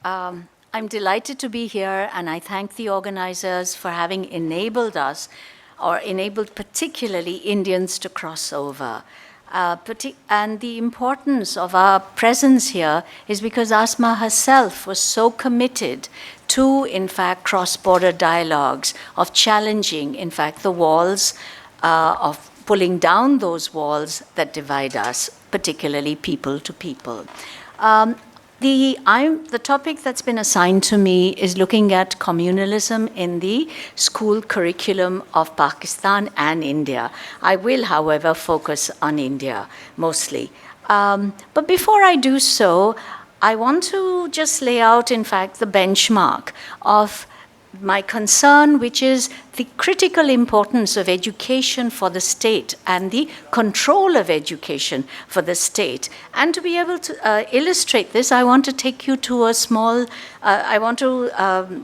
I'm delighted to be here, and I thank the organizers for having enabled us, or enabled particularly Indians to cross over. And the importance of our presence here is because Asma herself was so committed to, in fact, cross-border dialogues, of challenging, in fact, the walls, of pulling down those walls that divide us, particularly people to people. The topic that's been assigned to me is looking at communalism in the school curriculum of Pakistan and India. I will, however, focus on India mostly. But before I do so, I want to just lay out, in fact, the benchmark of my concern, which is the critical importance of education for the state and the control of education for the state. And to be able to illustrate this, I want to take you to a small,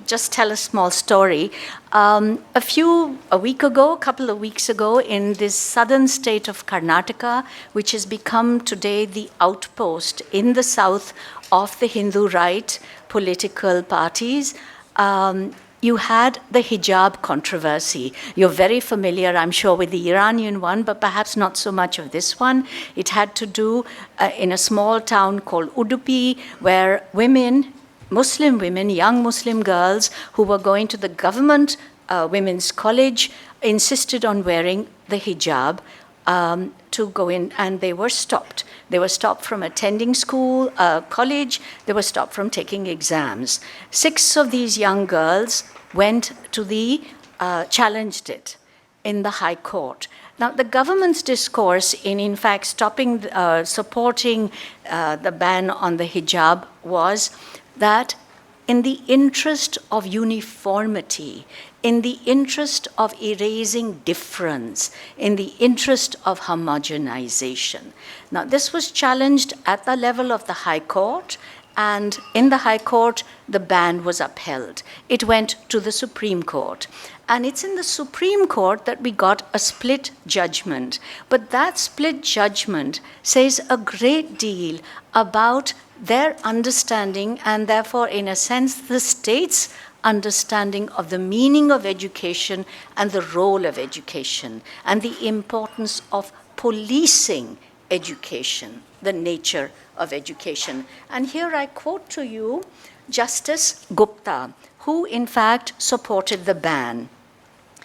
just tell a small story. A couple of weeks ago, in this southern state of Karnataka, which has become today the outpost in the south of the Hindu right political parties, you had the hijab controversy. You're very familiar, I'm sure, with the Iranian one, but perhaps not so much of this one. It had to do in a small town called Udupi, where women, Muslim women, young Muslim girls who were going to the government women's college, insisted on wearing the hijab to go in, and they were stopped. They were stopped from attending school, college. They were stopped from taking exams. 6 of these young girls went to challenged it in the High Court. Now, the government's discourse in fact, supporting the ban on the hijab was that in the interest of uniformity, in the interest of erasing difference, in the interest of homogenization. Now, this was challenged at the level of the High Court, and in the High Court, the ban was upheld. It went to the Supreme Court. And it's in the Supreme Court that we got a split judgment. But that split judgment says a great deal about their understanding, and therefore, in a sense, the state's understanding of the meaning of education and the role of education, and the importance of policing education, the nature of education. And here I quote to you Justice Gupta, who in fact supported the ban.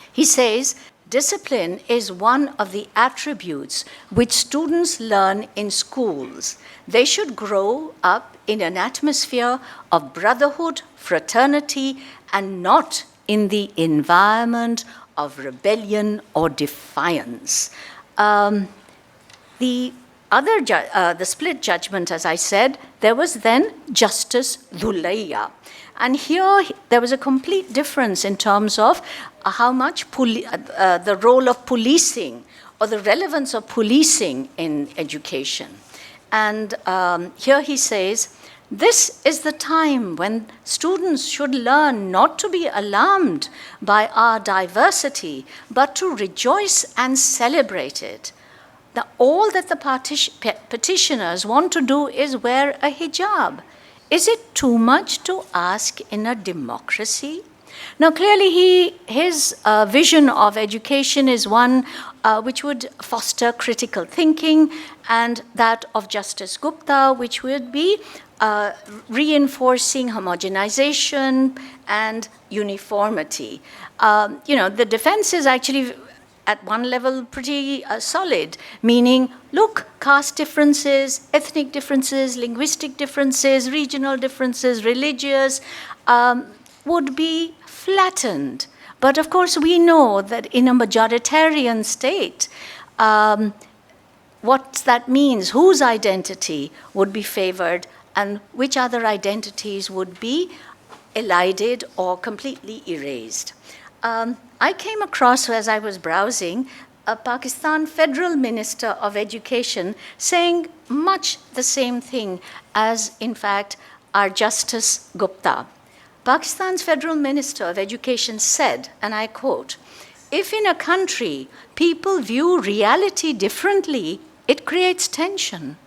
He says, "Discipline is one of the attributes which students learn in schools. They should grow up in an atmosphere of brotherhood, fraternity, and not in the environment of rebellion or defiance." The split judgment, as I said, there was then Justice Dhulaiya. And here there was a complete difference in terms of how much the role of policing, or the relevance of policing in education. And here he says, "This is the time when students should learn not to be alarmed by our diversity, but to rejoice and celebrate it. All that the petitioners want to do is wear a hijab. Is it too much to ask in a democracy?" Now, clearly, his vision of education is one which would foster critical thinking, and that of Justice Gupta, which would be reinforcing homogenization and uniformity. The defense is actually, at one level, pretty solid, meaning, look, caste differences, ethnic differences, linguistic differences, regional differences, religious, would be flattened. But of course, we know that in a majoritarian state, what that means, whose identity would be favored, and which other identities would be elided or completely erased. I came across, as I was browsing, a Pakistan Federal Minister of Education saying much the same thing as, in fact, our Justice Gupta. Pakistan's Federal Minister of Education said, and I quote, "If in a country people view reality differently, it creates tension.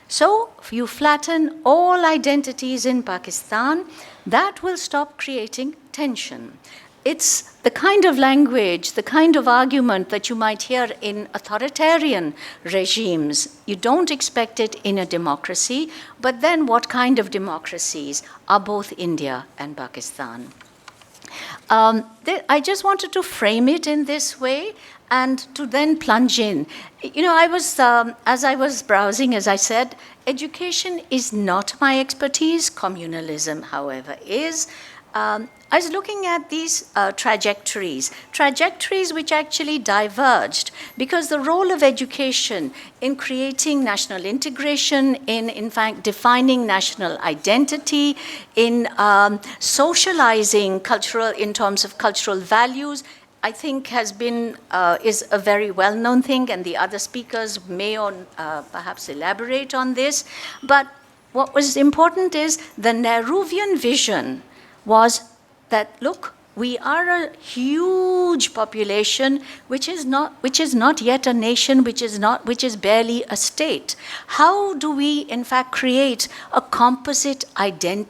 So if you flatten all identities in Pakistan, that will stop creating tension. It's the kind of language, the kind of argument that you might hear in authoritarian regimes. You don't expect it in a democracy, but then what kind of democracies are both India and Pakistan? I just wanted to frame it in this way and to then plunge in. You know, as I was browsing, as I said, education is not my expertise. Communalism, however, is. I was looking at these trajectories which actually diverged, because the role of education in creating national integration, in fact defining national identity, in socializing in terms of cultural values, I think is a very well-known thing, and the other speakers may perhaps elaborate on this. But what was important is the Nehruvian vision was that, look, we are a huge population which is not yet a nation, which is barely a state. How do we in fact create a composite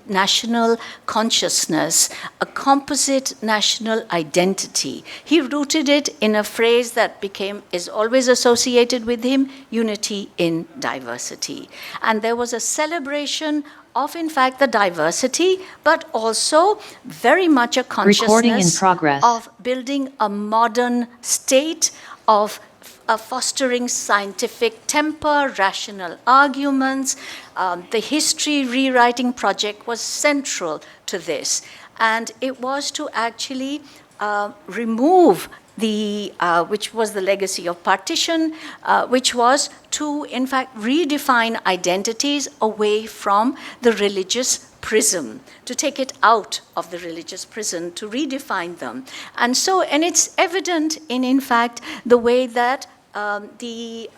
national consciousness, a composite national identity? He rooted it in a phrase that is always associated with him: unity in diversity. And there was a celebration of, in fact, the diversity, but also very much a consciousness of building a modern state, of fostering scientific temper, rational arguments. The history rewriting project was central to this. And it was to actually remove which was the legacy of partition, which was to, in fact, redefine identities away from the religious prism, to take it out of the religious prison, to redefine them. And it's evident in fact, the way that the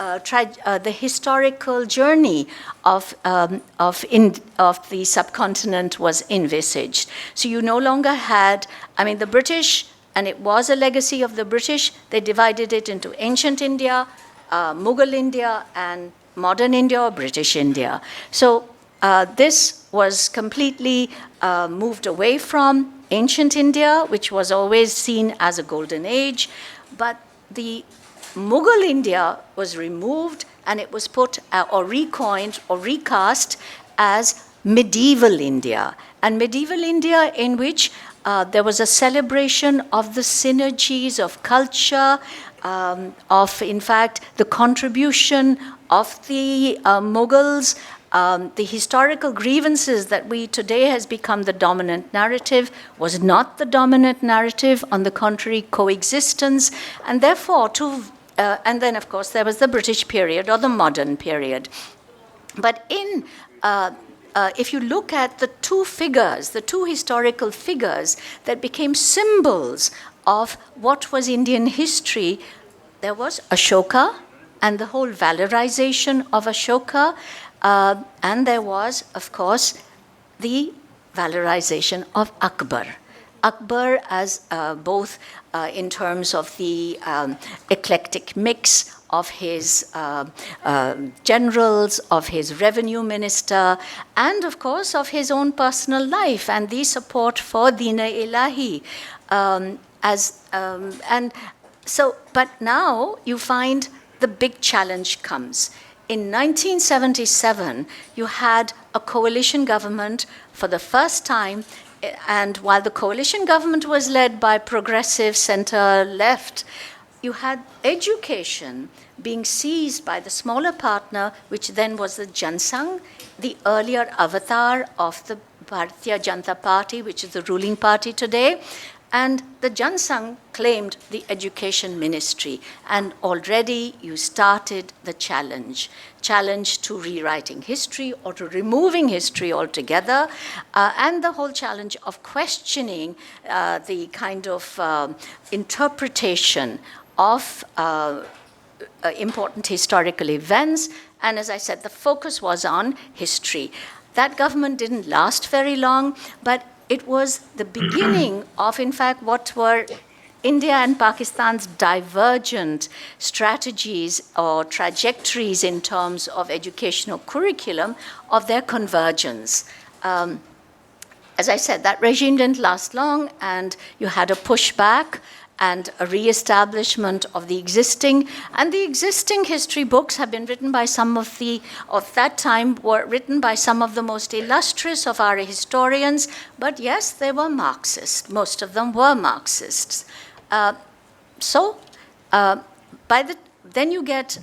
historical journey of the subcontinent was envisaged. So you no longer had, the British. And it was a legacy of the British. They divided it into ancient India, Mughal India, and modern India, or British India. So this was completely moved away from ancient India, which was always seen as a golden age. But the Mughal India was removed, and it was put or recoined or recast as medieval India. And medieval India, in which there was a celebration of the synergies of culture, of, in fact, the contribution of the Mughals, the historical grievances that today has become the dominant narrative was not the dominant narrative. On the contrary, coexistence. And therefore, and then, of course, there was the British period or the modern period. But if you look at the two historical figures that became symbols of what was Indian history, there was Ashoka and the whole valorization of Ashoka, and there was, of course, the valorization of Akbar. Akbar as both in terms of the eclectic mix of his generals, of his revenue minister, and of course of his own personal life and the support for Din-e-Ilahi. But now you find the big challenge comes. In 1977, you had a coalition government for the first time. And while the coalition government was led by progressive center-left, you had education being seized by the smaller partner, which then was the Jansangh, the earlier avatar of the Bharatiya Janata Party, which is the ruling party today. And the Jansangh claimed the education ministry. And already you started the challenge to rewriting history or to removing history altogether, and the whole challenge of questioning the kind of interpretation of important historical events. And as I said, the focus was on history. That government didn't last very long, but it was the beginning of, in fact, what were India and Pakistan's divergent strategies or trajectories in terms of educational curriculum, of their convergence. As I said, that regime didn't last long, and you had a pushback and a re-establishment of the existing. And the existing history books have been written by some of that time, were written by some of the most illustrious of our historians. But yes, they were Marxist. Most of them were Marxists. Then you get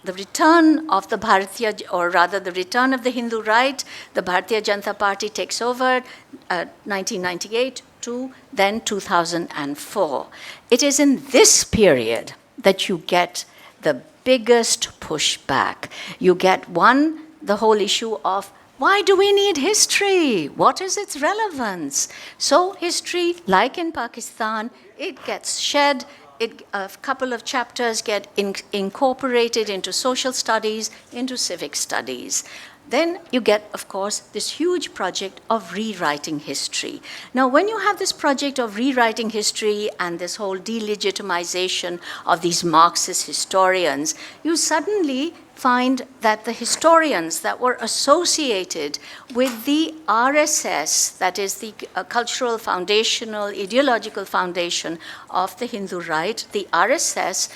the return of the Bharatiya, or rather the return of the Hindu right. The Bharatiya Janata Party takes over 1998 to then 2004. It is in this period that you get the biggest pushback. You get the whole issue of, why do we need history? What is its relevance? So history, like in Pakistan, it gets shed. A couple of chapters get incorporated into social studies, into civic studies. Then you get, of course, this huge project of rewriting history. Now, when you have this project of rewriting history and this whole delegitimization of these Marxist historians, you suddenly find that the historians that were associated with the RSS, that is the cultural foundational, ideological foundation of the Hindu right, the RSS,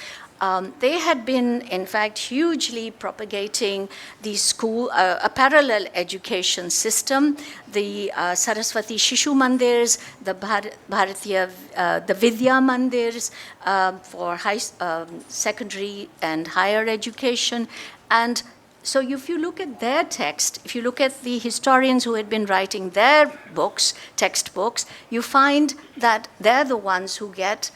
they had been, in fact, hugely propagating the a parallel education system, the Saraswati Shishu Mandirs, the the Vidya Mandirs for secondary and higher education. And so if you look at their text, if you look at the historians who had been writing their books, textbooks, you find that they're the ones who get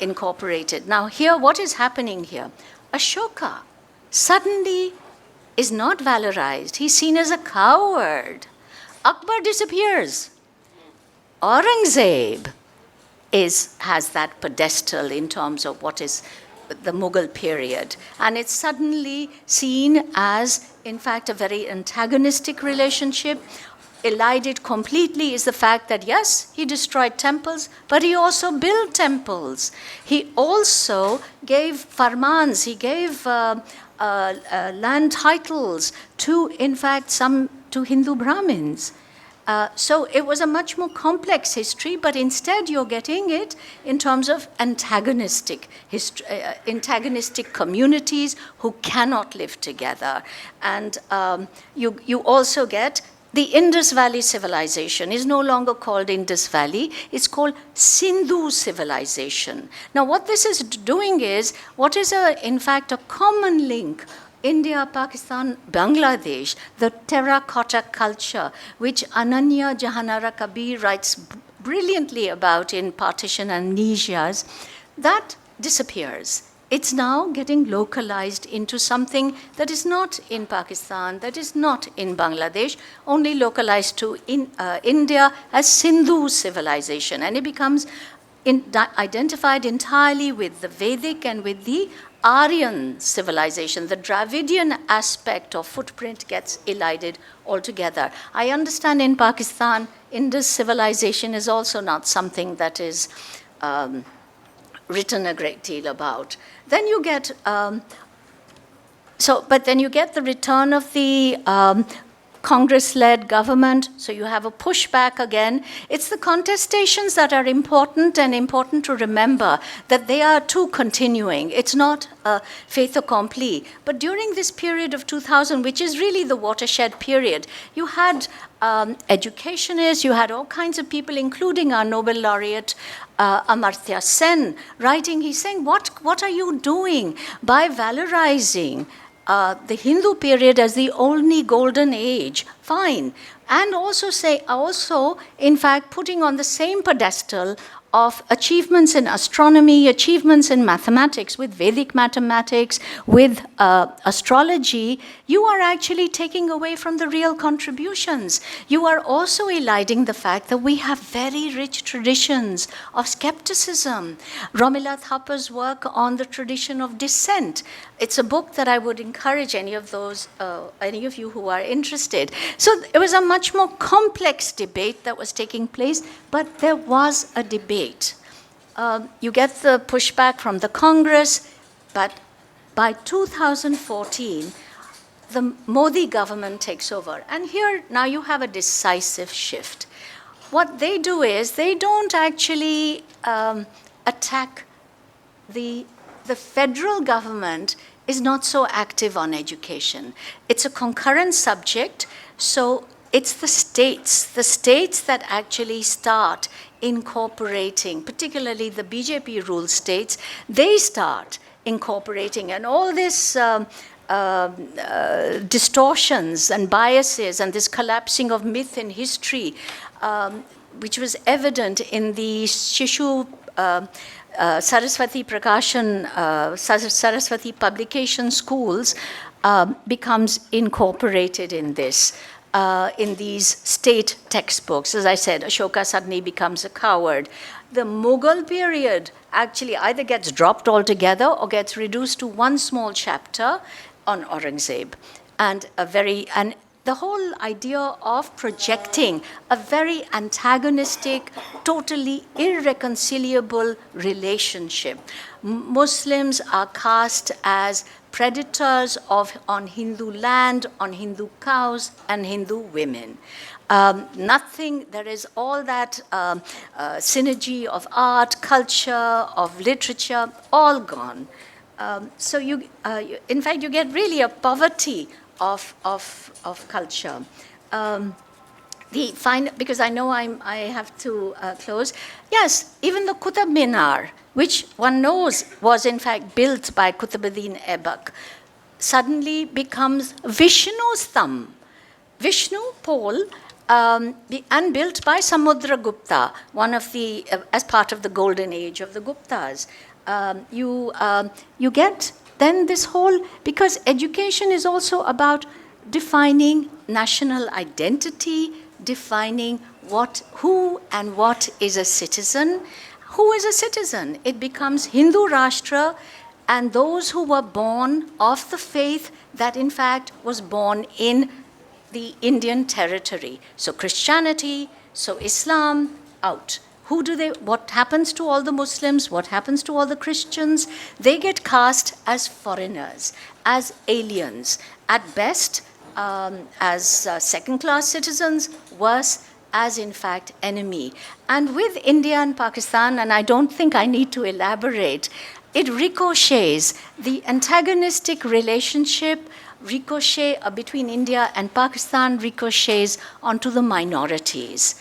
incorporated. Now here, what is happening here? Ashoka suddenly is not valorized. He's seen as a coward. Akbar disappears. Aurangzeb has that pedestal in terms of what is the Mughal period. And it's suddenly seen as, in fact, a very antagonistic relationship. Elided completely is the fact that, yes, he destroyed temples, but he also built temples. He also gave farmans, he gave land titles to, in fact, to Hindu Brahmins. So it was a much more complex history, but instead you're getting it in terms of antagonistic communities who cannot live together. And you also get the Indus Valley civilization is no longer called Indus Valley, it's called Sindhu civilization. Now what this is doing is, what is in fact a common link, India, Pakistan, Bangladesh, the terracotta culture, which Ananya Jahanara Kabir writes brilliantly about in Partition and Amnesias, that disappears. It's now getting localized into something that is not in Pakistan, that is not in Bangladesh, only localized to India as Sindhu civilization. And it becomes identified entirely with the Vedic and with the Aryan civilization. The Dravidian aspect of footprint gets elided altogether. I understand in Pakistan, Indus civilization is also not something that is written a great deal about. Then you get, but then you get the return of the Congress-led government, so you have a pushback again. It's the contestations that are important, and important to remember that they are too continuing. It's not a fait accompli. But during this period of 2000, which is really the watershed period, you had educationists, you had all kinds of people, including our Nobel laureate Amartya Sen, writing. He's saying, what are you doing by valorizing the Hindu period as the only golden age? Fine. And also, in fact, putting on the same pedestal of achievements in astronomy, achievements in mathematics, with Vedic mathematics, with astrology, you are actually taking away from the real contributions. You are also eliding the fact that we have very rich traditions of skepticism. Romila Thappar's work on the tradition of dissent. It's a book that I would encourage any of you who are interested. So it was a much more complex debate that was taking place, but there was a debate. You get the pushback from the Congress, but by 2014, the Modi government takes over. And here, now you have a decisive shift. What they do is they don't actually attack the federal government is not so active on education. It's a concurrent subject, so it's the states that actually start incorporating, particularly the BJP ruled states, they start incorporating, and all this distortions and biases and this collapsing of myth in history, which was evident in the Shishu Saraswati Prakashan, Saraswati publication schools, becomes incorporated in this, in these state textbooks. As I said, Ashoka suddenly becomes a coward. The Mughal period actually either gets dropped altogether or gets reduced to one small chapter on Aurangzeb. And the whole idea of projecting a very antagonistic, totally irreconcilable relationship. Muslims are cast as predators on Hindu land, on Hindu cows, and Hindu women. There is all that synergy of art, culture, of literature, all gone. So in fact, you get really a poverty of culture. Because I know I have to close. Yes, even the Qutb Minar, which one knows was in fact built by Qutbuddin Aibak, suddenly becomes Vishnu's thumb. Vishnu pole, and built by Samudragupta, one of the, as part of the golden age of the Guptas. You get then this whole, because education is also about defining national identity, defining who and what is a citizen. Who is a citizen? It becomes Hindu Rashtra and those who were born of the faith that in fact was born in the Indian territory. So Christianity, so Islam, out. What happens to all the Muslims? What happens to all the Christians? They get cast as foreigners, as aliens, at best as second-class citizens, worse as in fact enemy. And with India and Pakistan, and I don't think I need to elaborate, it ricochets, the antagonistic relationship between India and Pakistan ricochets onto the minorities.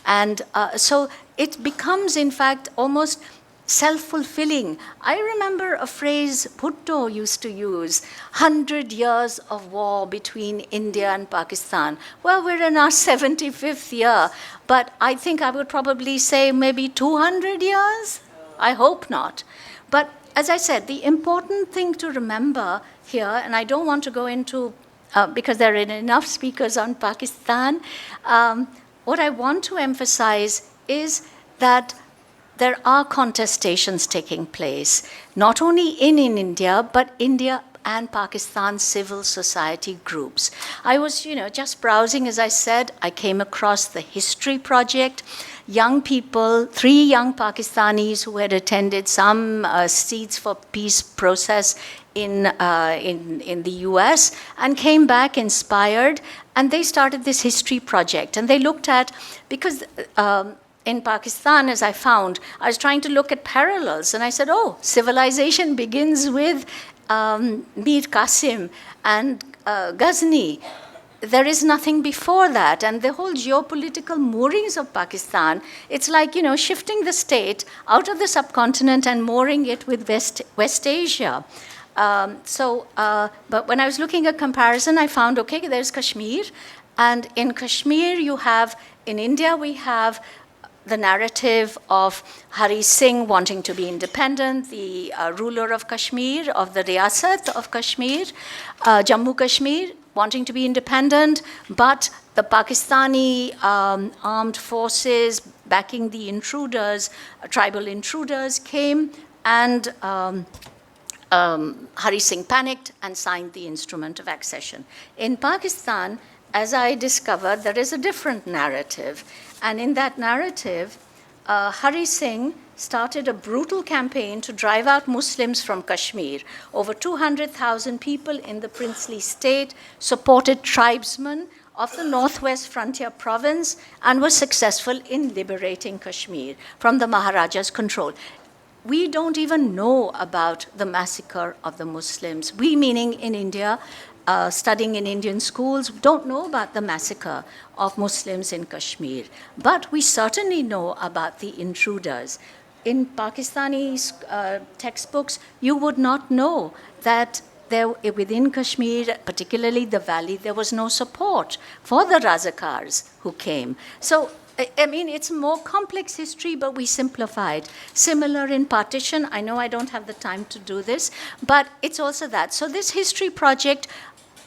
And so it becomes, in fact, almost self-fulfilling. I remember a phrase Bhutto used to use, 100 years of war between India and Pakistan. Well, we're in our 75th year, but I think I would probably say maybe 200 years? I hope not. But as I said, the important thing to remember here, and I don't want to go into, because there are enough speakers on Pakistan, what I want to emphasize is that there are contestations taking place, not only in India, but India and Pakistan civil society groups. I was, just browsing, as I said, I came across the History Project. Young people, 3 young Pakistanis who had attended some Seeds for Peace process in the US and came back inspired, and they started this History Project. And they looked at, because in Pakistan, as I found, I was trying to look at parallels, and I said, civilization begins with Mir Qasim and Ghazni. There is nothing before that. And the whole geopolitical moorings of Pakistan, it's like, shifting the state out of the subcontinent and mooring it with West Asia. But when I was looking at comparison, I found, okay, there's Kashmir. And in Kashmir, in India, we have the narrative of Hari Singh wanting to be independent, the ruler of Kashmir, of the Riyasat of Kashmir, Jammu Kashmir, wanting to be independent, but the Pakistani armed forces backing the intruders, tribal intruders, came and Hari Singh panicked and signed the instrument of accession. In Pakistan, as I discovered, there is a different narrative. And in that narrative, Hari Singh started a brutal campaign to drive out Muslims from Kashmir. Over 200,000 people in the princely state supported tribesmen of the Northwest Frontier Province and were successful in liberating Kashmir from the Maharaja's control. We don't even know about the massacre of the Muslims. We, meaning in India, studying in Indian schools, don't know about the massacre of Muslims in Kashmir. But we certainly know about the intruders. In Pakistani textbooks, you would not know that within Kashmir, particularly the valley, there was no support for the Razakars who came. So, I mean, it's a more complex history, but we simplified. Similar in partition. I know I don't have the time to do this, but it's also that. So this history project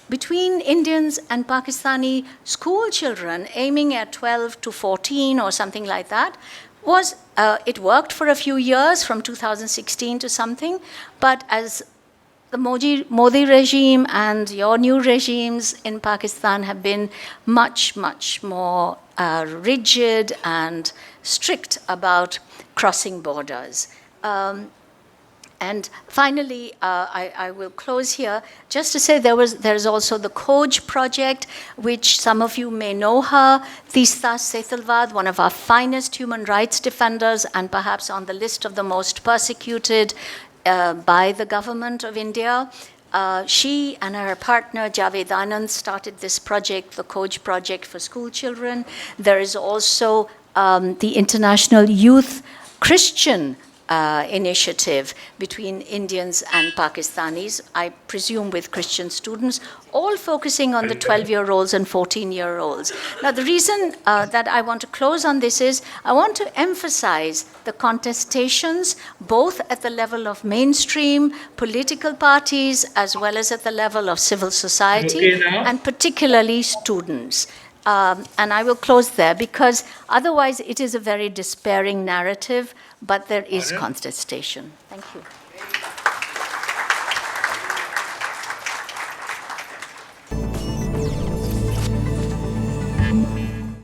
between Indians and Pakistani school children aiming at 12 to 14 or something like that was, it worked for a few years from 2016 to something, but as the Modi regime and your new regimes in Pakistan have been much, much more rigid and strict about crossing borders. And finally, I will close here just to say there's also the Khoj project, which some of you may know her, Tista Setalvad, one of our finest human rights defenders and perhaps on the list of the most persecuted by the government of India. She and her partner Javed Anand started this project, the Khoj project for school children. There is also the International Youth Christian initiative between Indians and Pakistanis, I presume with Christian students, all focusing on the 12-year-olds and 14-year-olds. Now, the reason that I want to close on this is I want to emphasize the contestations, both at the level of mainstream political parties as well as at the level of civil society, and particularly students. And I will close there because otherwise it is a very despairing narrative, but there is contestation. Thank you.